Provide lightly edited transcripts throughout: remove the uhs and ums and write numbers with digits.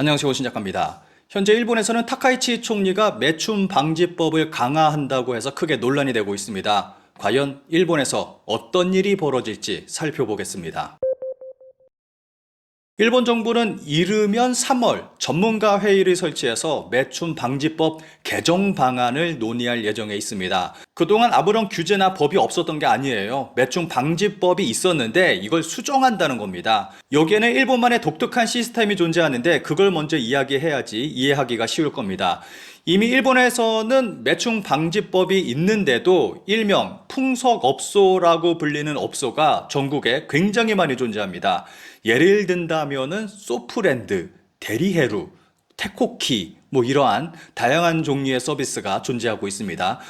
안녕하세요. 오신 작가입니다. 현재 일본에서는 타카이치 총리가 매춘 방지법을 강화한다고 해서 크게 논란이 되고 있습니다. 과연 일본에서 어떤 일이 벌어질지 살펴보겠습니다. 일본 정부는 이르면 3월 전문가 회의를 설치해서 매춘 방지법 개정 방안을 논의할 예정에 있습니다. 그동안 아무런 규제나 법이 없었던 게 아니에요. 매춘 방지법이 있었는데 이걸 수정한다는 겁니다. 여기에는 일본만의 독특한 시스템이 존재하는데 그걸 먼저 이야기해야지 이해하기가 쉬울 겁니다. 이미 일본에서는 매춘 방지법이 있는데도 일명 풍속업소라고 불리는 업소가 전국에 굉장히 많이 존재합니다. 예를 든다면은 소프랜드, 데리헤루, 테코키 이러한 다양한 종류의 서비스가 존재하고 있습니다.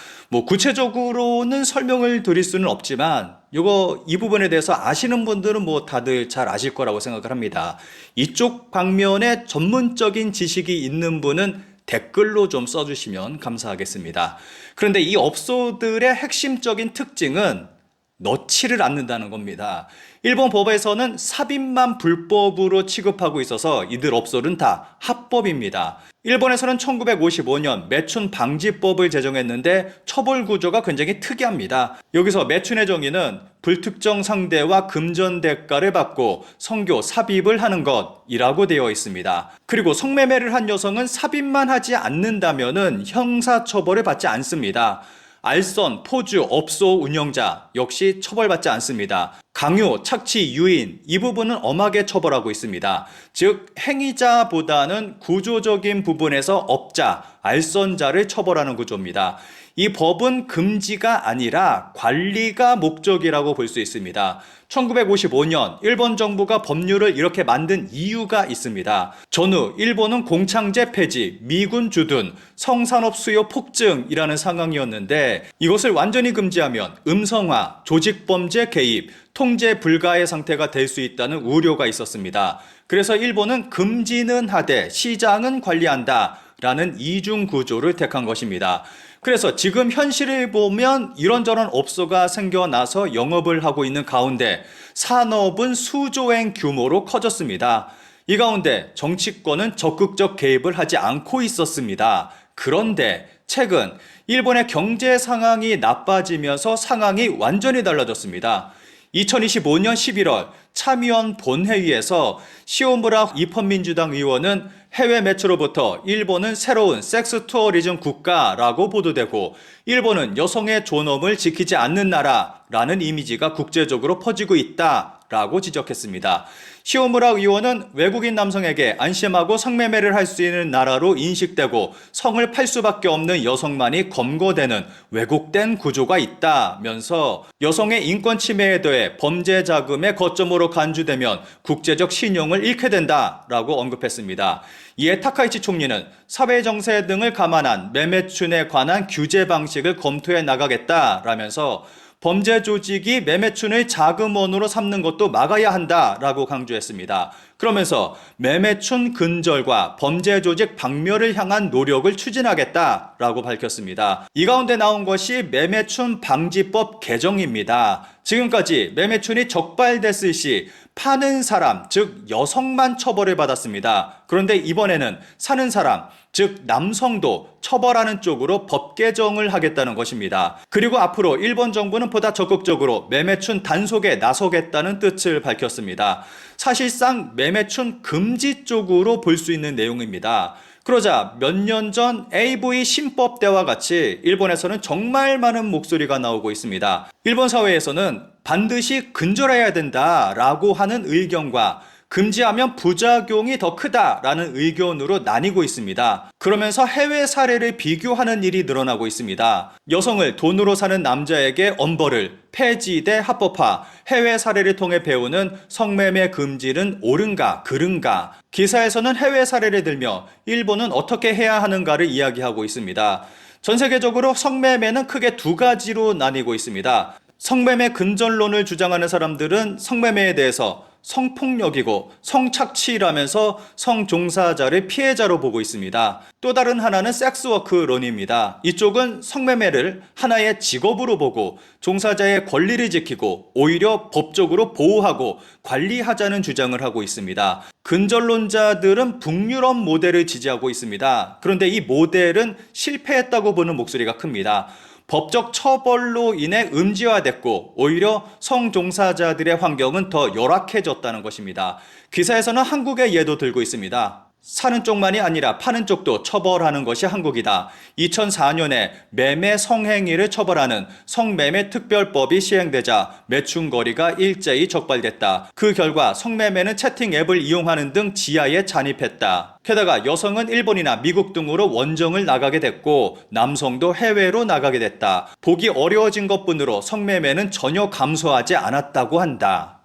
구체적으로는 설명을 드릴 수는 없지만 이 부분에 대해서 아시는 분들은 다들 잘 아실 거라고 생각을 합니다. 이쪽 방면에 전문적인 지식이 있는 분은 댓글로 좀 써주시면 감사하겠습니다. 그런데 이 업소들의 핵심적인 특징은 넣지를 않는다는 겁니다. 일본 법에서는 삽입만 불법으로 취급하고 있어서 이들 업소는 다 합법입니다. 일본에서는 1955년 매춘 방지법을 제정했는데 처벌 구조가 굉장히 특이합니다. 여기서 매춘의 정의는 불특정 상대와 금전 대가를 받고 성교 삽입을 하는 것이라고 되어 있습니다. 그리고 성매매를 한 여성은 삽입만 하지 않는다면은 형사처벌을 받지 않습니다. 알선, 포주, 업소 운영자 역시 처벌받지 않습니다. 강요, 착취, 유인 이 부분은 엄하게 처벌하고 있습니다. 즉 행위자보다는 구조적인 부분에서 업자, 알선자를 처벌하는 구조입니다. 이 법은 금지가 아니라 관리가 목적이라고 볼 수 있습니다. 1955년 일본 정부가 법률을 이렇게 만든 이유가 있습니다. 전후 일본은 공창제 폐지, 미군 주둔, 성산업 수요 폭증이라는 상황이었는데 이것을 완전히 금지하면 음성화, 조직범죄 개입, 통제 불가의 상태가 될 수 있다는 우려가 있었습니다. 그래서 일본은 금지는 하되 시장은 관리한다 라는 이중 구조를 택한 것입니다. 그래서 지금 현실을 보면 이런저런 업소가 생겨나서 영업을 하고 있는 가운데 산업은 수조행 규모로 커졌습니다. 이 가운데 정치권은 적극적 개입을 하지 않고 있었습니다. 그런데 최근 일본의 경제 상황이 나빠지면서 상황이 완전히 달라졌습니다. 2025년 11월 참의원 본회의에서 시오무라 입헌민주당 의원은 해외 매체로부터 일본은 새로운 섹스 투어리즘 국가라고 보도되고 일본은 여성의 존엄을 지키지 않는 나라라는 이미지가 국제적으로 퍼지고 있다라고 지적했습니다. 시오무라 의원은 외국인 남성에게 안심하고 성매매를 할 수 있는 나라로 인식되고 성을 팔 수밖에 없는 여성만이 검거되는 왜곡된 구조가 있다면서 여성의 인권 침해에 대해 범죄 자금의 거점으로 간주되면 국제적 신용을 잃게 된다라고 언급했습니다. 이에 타카이치 총리는 사회 정세 등을 감안한 매매춘에 관한 규제 방식을 검토해 나가겠다라면서 범죄 조직이 매매춘을 자금원으로 삼는 것도 막아야 한다라고 강조했습니다. 그러면서 매매춘 근절과 범죄 조직 박멸을 향한 노력을 추진하겠다라고 밝혔습니다. 이 가운데 나온 것이 매매춘 방지법 개정입니다. 지금까지 매매춘이 적발됐을 시 파는 사람, 즉 여성만 처벌을 받았습니다. 그런데 이번에는 사는 사람, 즉 남성도 처벌하는 쪽으로 법 개정을 하겠다는 것입니다. 그리고 앞으로 일본 정부는 보다 적극적으로 매매춘 단속에 나서겠다는 뜻을 밝혔습니다. 사실상 매매춘 금지 쪽으로 볼 수 있는 내용입니다. 그러자 몇 년 전 AV 신법 때와 같이 일본에서는 정말 많은 목소리가 나오고 있습니다. 일본 사회에서는 반드시 근절해야 된다라고 하는 의견과 금지하면 부작용이 더 크다라는 의견으로 나뉘고 있습니다. 그러면서 해외 사례를 비교하는 일이 늘어나고 있습니다. 여성을 돈으로 사는 남자에게 엄벌을, 폐지 대 합법화, 해외 사례를 통해 배우는 성매매 금지는 옳은가 그른가. 기사에서는 해외 사례를 들며 일본은 어떻게 해야 하는가를 이야기하고 있습니다. 전 세계적으로 성매매는 크게 두 가지로 나뉘고 있습니다. 성매매 근절론을 주장하는 사람들은 성매매에 대해서 성폭력이고 성착취라면서 성종사자를 피해자로 보고 있습니다. 또 다른 하나는 섹스워크론입니다. 이쪽은 성매매를 하나의 직업으로 보고 종사자의 권리를 지키고 오히려 법적으로 보호하고 관리하자는 주장을 하고 있습니다. 근절론자들은 북유럽 모델을 지지하고 있습니다. 그런데 이 모델은 실패했다고 보는 목소리가 큽니다. 법적 처벌로 인해 음지화됐고 오히려 성종사자들의 환경은 더 열악해졌다는 것입니다. 기사에서는 한국의 예도 들고 있습니다. 사는 쪽만이 아니라 파는 쪽도 처벌하는 것이 한국이다. 2004년에 매매 성행위를 처벌하는 성매매 특별법이 시행되자 매춘거리가 일제히 적발됐다. 그 결과 성매매는 채팅 앱을 이용하는 등 지하에 잔입했다. 게다가 여성은 일본이나 미국 등으로 원정을 나가게 됐고 남성도 해외로 나가게 됐다. 보기 어려워진 것뿐으로 성매매는 전혀 감소하지 않았다고 한다.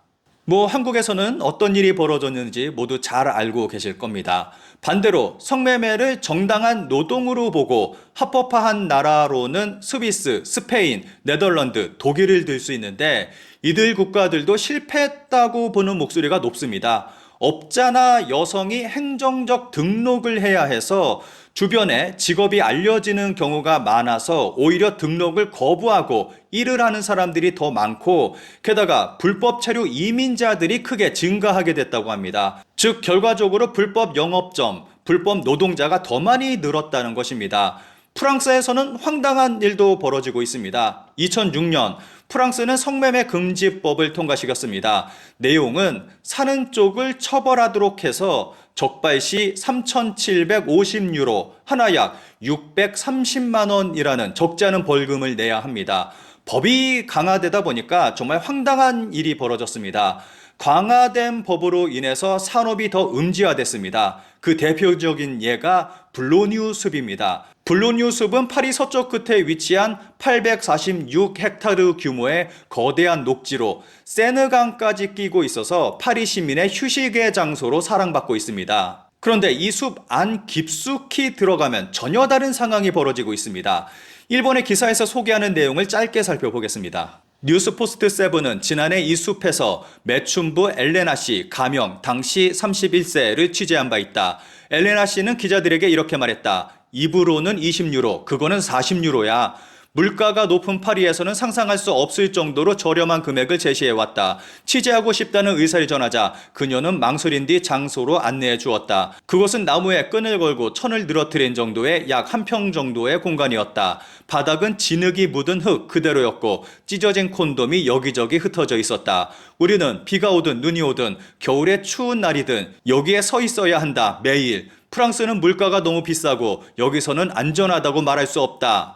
한국에서는 어떤 일이 벌어졌는지 모두 잘 알고 계실 겁니다. 반대로 성매매를 정당한 노동으로 보고 합법화한 나라로는 스위스, 스페인, 네덜란드, 독일을 들 수 있는데 이들 국가들도 실패했다고 보는 목소리가 높습니다. 업자나 여성이 행정적 등록을 해야 해서 주변에 직업이 알려지는 경우가 많아서 오히려 등록을 거부하고 일을 하는 사람들이 더 많고 게다가 불법 체류 이민자들이 크게 증가하게 됐다고 합니다. 즉 결과적으로 불법 영업점, 불법 노동자가 더 많이 늘었다는 것입니다. 프랑스에서는 황당한 일도 벌어지고 있습니다. 2006년 프랑스는 성매매 금지법을 통과시켰습니다. 내용은 사는 쪽을 처벌하도록 해서 적발 시 3,750유로, 하나 약 630만 원이라는 적지 않은 벌금을 내야 합니다. 법이 강화되다 보니까 정말 황당한 일이 벌어졌습니다. 강화된 법으로 인해서 산업이 더 음지화됐습니다. 그 대표적인 예가 블로뉴 숲입니다. 블로뉴 숲은 파리 서쪽 끝에 위치한 846헥타르 규모의 거대한 녹지로 세느강까지 끼고 있어서 파리 시민의 휴식의 장소로 사랑받고 있습니다. 그런데 이 숲 안 깊숙이 들어가면 전혀 다른 상황이 벌어지고 있습니다. 일본의 기사에서 소개하는 내용을 짧게 살펴보겠습니다. 뉴스포스트 세븐은 지난해 이 숲에서 매춘부 엘레나 씨 가명 당시 31세를 취재한 바 있다. 엘레나 씨는 기자들에게 이렇게 말했다. 입으로는 20유로, 그거는 40유로야. 물가가 높은 파리에서는 상상할 수 없을 정도로 저렴한 금액을 제시해왔다. 취재하고 싶다는 의사를 전하자 그녀는 망설인 뒤 장소로 안내해 주었다. 그곳은 나무에 끈을 걸고 천을 늘어뜨린 정도의 약 한 평 정도의 공간이었다. 바닥은 진흙이 묻은 흙 그대로였고 찢어진 콘돔이 여기저기 흩어져 있었다. 우리는 비가 오든 눈이 오든 겨울에 추운 날이든 여기에 서 있어야 한다. 매일. 프랑스는 물가가 너무 비싸고 여기서는 안전하다고 말할 수 없다.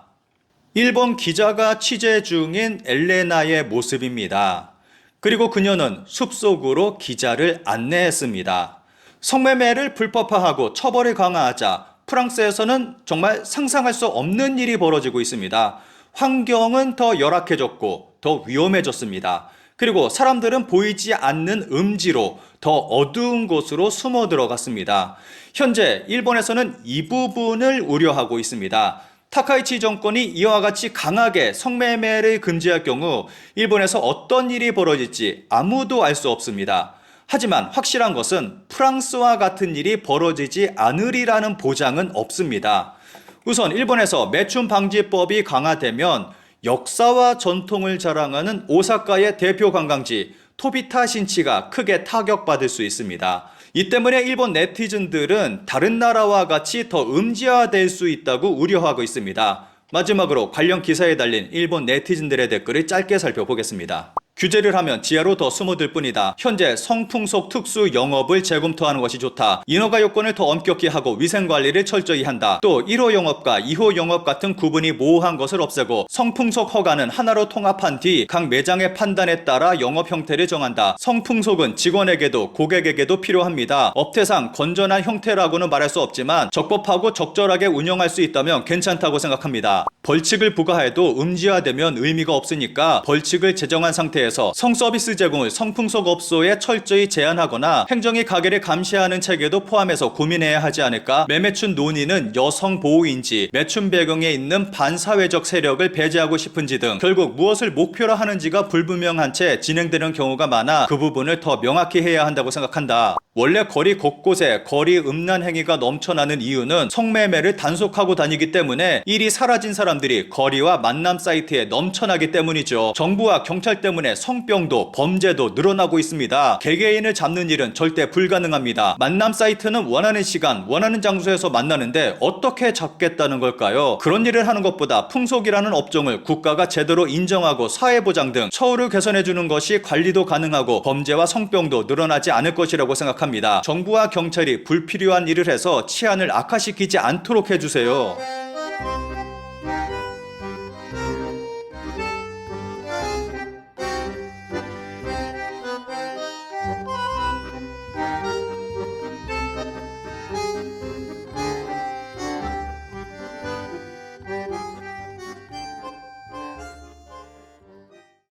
일본 기자가 취재 중인 엘레나의 모습입니다. 그리고 그녀는 숲속으로 기자를 안내했습니다. 성매매를 불법화하고 처벌을 강화하자 프랑스에서는 정말 상상할 수 없는 일이 벌어지고 있습니다. 환경은 더 열악해졌고 더 위험해졌습니다. 그리고 사람들은 보이지 않는 음지로 더 어두운 곳으로 숨어 들어갔습니다. 현재 일본에서는 이 부분을 우려하고 있습니다. 타카이치 정권이 이와 같이 강하게 성매매를 금지할 경우 일본에서 어떤 일이 벌어질지 아무도 알 수 없습니다. 하지만 확실한 것은 프랑스와 같은 일이 벌어지지 않으리라는 보장은 없습니다. 우선 일본에서 매춘 방지법이 강화되면 역사와 전통을 자랑하는 오사카의 대표 관광지 토비타 신치가 크게 타격받을 수 있습니다. 이 때문에 일본 네티즌들은 다른 나라와 같이 더 음지화될 수 있다고 우려하고 있습니다. 마지막으로 관련 기사에 달린 일본 네티즌들의 댓글을 짧게 살펴보겠습니다. 규제를 하면 지하로 더 숨어들 뿐이다. 현재 성풍속 특수 영업을 재검토하는 것이 좋다. 인허가 요건을 더 엄격히 하고 위생관리를 철저히 한다. 또 1호 영업과 2호 영업 같은 구분이 모호한 것을 없애고 성풍속 허가는 하나로 통합한 뒤 각 매장의 판단에 따라 영업 형태를 정한다. 성풍속은 직원에게도 고객에게도 필요합니다. 업태상 건전한 형태라고는 말할 수 없지만 적법하고 적절하게 운영할 수 있다면 괜찮다고 생각합니다. 벌칙을 부과해도 음지화되면 의미가 없으니까 벌칙을 제정한 상태에 상태에서 성서비스 제공을 성풍속업소에 철저히 제한하거나 행정이 가게를 감시하는 체계도 포함해서 고민해야 하지 않을까. 매매춘 논의는 여성 보호인지, 매춘 배경에 있는 반사회적 세력을 배제하고 싶은지 등 결국 무엇을 목표로 하는지가 불분명한 채 진행되는 경우가 많아 그 부분을 더 명확히 해야 한다고 생각한다. 원래 거리 곳곳에 거리 음란 행위가 넘쳐나는 이유는 성매매를 단속하고 다니기 때문에 일이 사라진 사람들이 거리와 만남 사이트에 넘쳐나기 때문이죠. 정부와 경찰 때문에 성병도 범죄도 늘어나고 있습니다. 개개인을 잡는 일은 절대 불가능합니다. 만남 사이트는 원하는 시간, 원하는 장소에서 만나는데 어떻게 잡겠다는 걸까요? 그런 일을 하는 것보다 풍속이라는 업종을 국가가 제대로 인정하고 사회보장 등 처우를 개선해주는 것이 관리도 가능하고 범죄와 성병도 늘어나지 않을 것이라고 생각합니다. 정부와 경찰이 불필요한 일을 해서 치안을 악화시키지 않도록 해주세요.